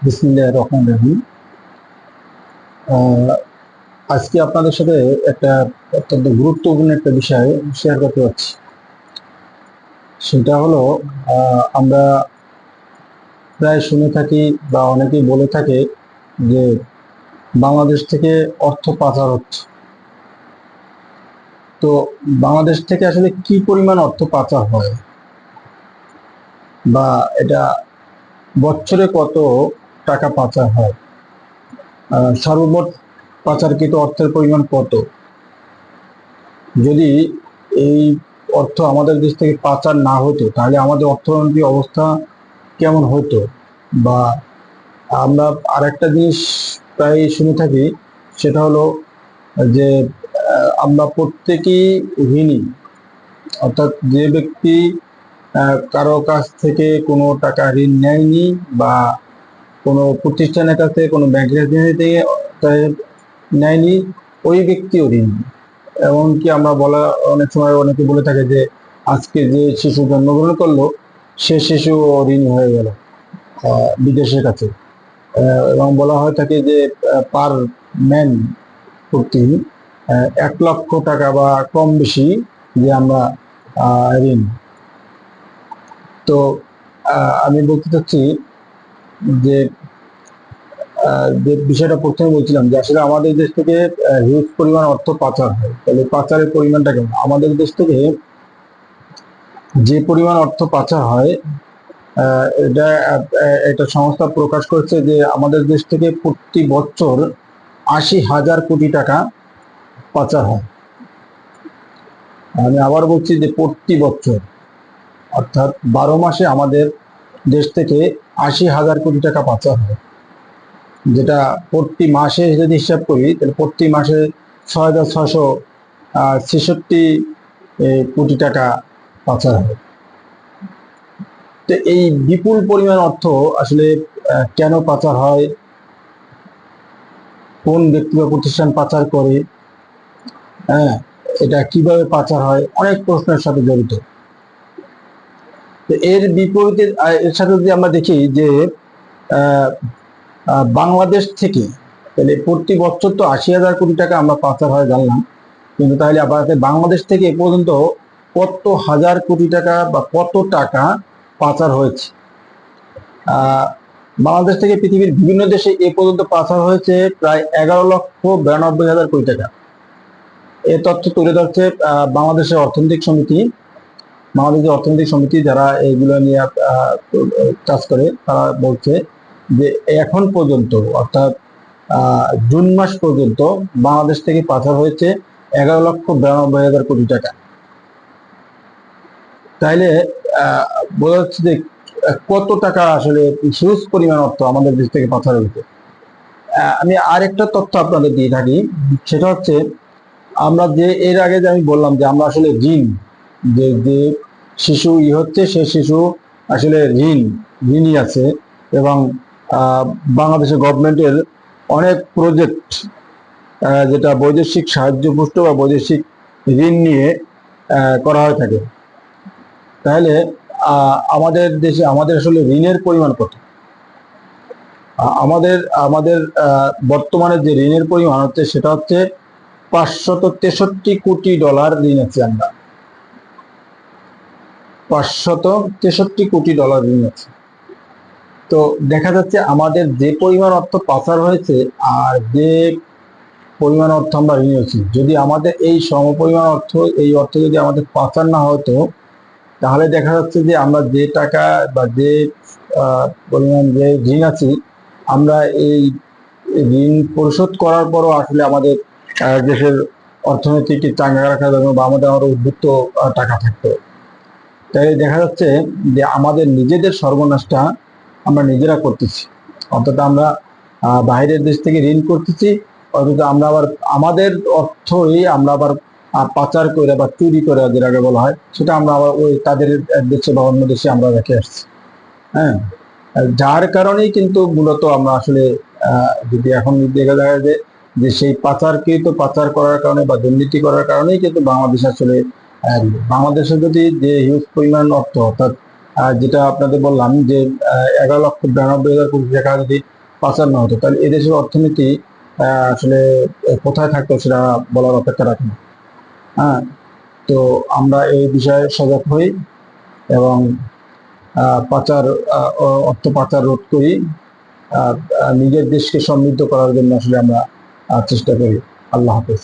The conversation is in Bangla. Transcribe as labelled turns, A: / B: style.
A: বিসমিল্লাহির রহমানির রহিম। আহ, আজকে আপনাদের সাথে একটা অত্যন্ত গুরুত্বপূর্ণ একটা বিষয় শেয়ার করতে যাচ্ছি। সেটা হলো আমরা প্রায় শুনে থাকি বা অনেকেই বলে থাকে যে বাংলাদেশ থেকে অর্থ পাচার হচ্ছে। তো বাংলাদেশ থেকে আসলে কি পরিমাণ অর্থ পাচার হয় বা এটা বছরে কত টাকা পাচার হয়, সর্বমোট পাচারকৃত অর্থের পরিমাণ কত, যদি এই অর্থ আমাদের দেশ থেকে পাচার না হতো তাহলে আমাদের অর্থনৈতিক অবস্থা কেমন হতো। বা আমরা আরেকটা জিনিস প্রায় শুনে থাকি, সেটা হলো যে আমরা প্রত্যেকেই ঋণী। অর্থাৎ যে ব্যক্তি কারো কাছ থেকে কোনো টাকা ঋণ নেয়নি বা কোনো প্রতিষ্ঠানের কাছে কোনো ব্যাংকের থেকে নেয়নি, ওই ব্যক্তিও ঋণী। এমনকি আমরা অনেক সময় অনেকে বলে থাকে যে আজকে যে শিশু জন্মগ্রহণ করলো সে শিশু ঋণী হয়ে গেল বিদেশের কাছে। এবং বলা হয়ে থাকে যে পার ম্যান প্রতি 1 লক্ষ টাকা বা কম বেশি যে আমরা ঋণ। তো আমি বলতে চাচ্ছি যে যে বিষয়টা প্রথমে বলছিলাম যে আসলে আমাদের দেশ থেকে হিউজ পরিমাণ অর্থ পাচার হয়। তাহলে পাচারের পরিমাণটা কেমন? আমাদের দেশ থেকে যে পরিমাণ অর্থ পাচার হয়, এটা একটা সংস্থা প্রকাশ করেছে যে আমাদের দেশ থেকে প্রতি বছর 80,000 কোটি টাকা পাচার হয়। আমি আবার বলছি যে প্রতি বছর, অর্থাৎ 12 মাসে আমাদের দেশ থেকে 80,000 কোটি টাকা পাচার হয়। যেটা প্রতি মাসে যদি হিসাব করি তাহলে প্রতি মাসে 6,666 কোটি টাকা পাচার হয়। তো এই বিপুল পরিমাণ অর্থ আসলে কেন পাচার হয়, কোন ব্যক্তি বা প্রতিষ্ঠান পাচার করে, হ্যাঁ, এটা কিভাবে পাচার হয়, অনেক প্রশ্নের সাথে জড়িত। তো এর বিপরীতে এর সাথে যদি আমরা দেখি যে বাংলাদেশ থেকে, তাহলে প্রতি বছর তো 80,000 কোটি টাকা আমরা পাচার হয় জানলাম, কিন্তু তাহলে আবার বাংলাদেশ থেকে এ পর্যন্ত কত হাজার কোটি টাকা বা কত টাকা পাচার হয়েছে। বাংলাদেশ থেকে পৃথিবীর বিভিন্ন দেশে এ পর্যন্ত পাচার হয়েছে প্রায় 11,92,000 কোটি টাকা। এ তথ্য তুলে ধরছে বাংলাদেশের অর্থনৈতিক সমিতি। বাংলাদেশের অর্থনৈতিক সমিতি যারা এগুলো নিয়ে কাজ করে, তারা বলছে যে এখন পর্যন্ত, অর্থাৎ জুন মাস পর্যন্ত বাংলাদেশ থেকে পাচার হয়েছে 11,92,000 কোটি টাকা। তাইলে বোঝা যাচ্ছে যে কত টাকা আসলে হিউজ পরিমাণ অর্থ আমাদের দেশ থেকে পাচার হয়েছে। আমি আরেকটা তথ্য আপনাদের দিয়ে থাকি, সেটা হচ্ছে আমরা যে এর আগে যে আমি বললাম যে আমরা আসলে ঋণ, যে যে শিশু হচ্ছে সে শিশু আসলে ঋণই আছে। এবং বাংলাদেশের গভর্নমেন্টের অনেক প্রজেক্ট, যেটা বৈদেশিক সাহায্য পুষ্ট বা বৈদেশিক ঋণ নিয়ে করা হয়ে থাকে। তাহলে আমাদের দেশে আমাদের আসলে ঋণের পরিমাণ কত? আমাদের আমাদের বর্তমানে যে ঋণের পরিমাণ হচ্ছে সেটা হচ্ছে $563 কোটি ঋণ আছে। আমরা $563 কোটি ঋণ আছে। তো দেখা যাচ্ছে আমাদের যে পরিমাণ অর্থ পাচার হয়েছে আর যে পরিমাণ অর্থ আমরা ঋণ হয়েছি, যদি আমাদের এই সমপরিমাণ অর্থ, এই অর্থ যদি আমাদের পাচার না হতো, তাহলে দেখা যাচ্ছে যে আমরা যে টাকা বা যে পরিমাণ যে ঋণ আছি, আমরা এই ঋণ পরিশোধ করার পরও আসলে আমাদের দেশের অর্থনীতিকে চাঙ্গা রাখার জন্য বা আমাদের আরো উদ্বৃত্ত টাকা থাকতো। তাই দেখা যাচ্ছে যে আমাদের নিজেদের সর্বনাশটা আমরা নিজেরা করতেছি। অর্থাৎ আমরা বাইরের দেশ থেকে ঋণ করতেছি, অথচ আমরা আবার আমাদের অর্থই আমরা আবার পাচার করে বা চুরি করে, যেটাকে বলা হয়, সেটা আমরা আবার ওই তাদের দেশে বা অন্য দেশে আমরা রেখে আসছি। হ্যাঁ, যার কারণেই কিন্তু মূলত আমরা আসলে যদি এখন দেখা যায় যে সেই পাচার করার কারণে বা দুর্নীতি করার কারণেই কিন্তু বাংলাদেশ আসলে, বাংলাদেশে যদি যে হিউজ পরিমাণ অর্থ, অর্থাৎ যেটা আপনাদের বললাম যে 11,92,000 কোটি টাকা যদি পাচার না হতো, তাহলে এদেশের অর্থনীতি আসলে কোথায় থাকতো সেটা বলার অপেক্ষা রাখে না। হ্যাঁ, তো আমরা এই বিষয়ে সজাগ হই এবং পাচার অর্থ পাচার রোধ করি, আর নিজের দেশকে সমৃদ্ধ করার জন্য আসলে আমরা চেষ্টা করি। আল্লাহ হাফেজ।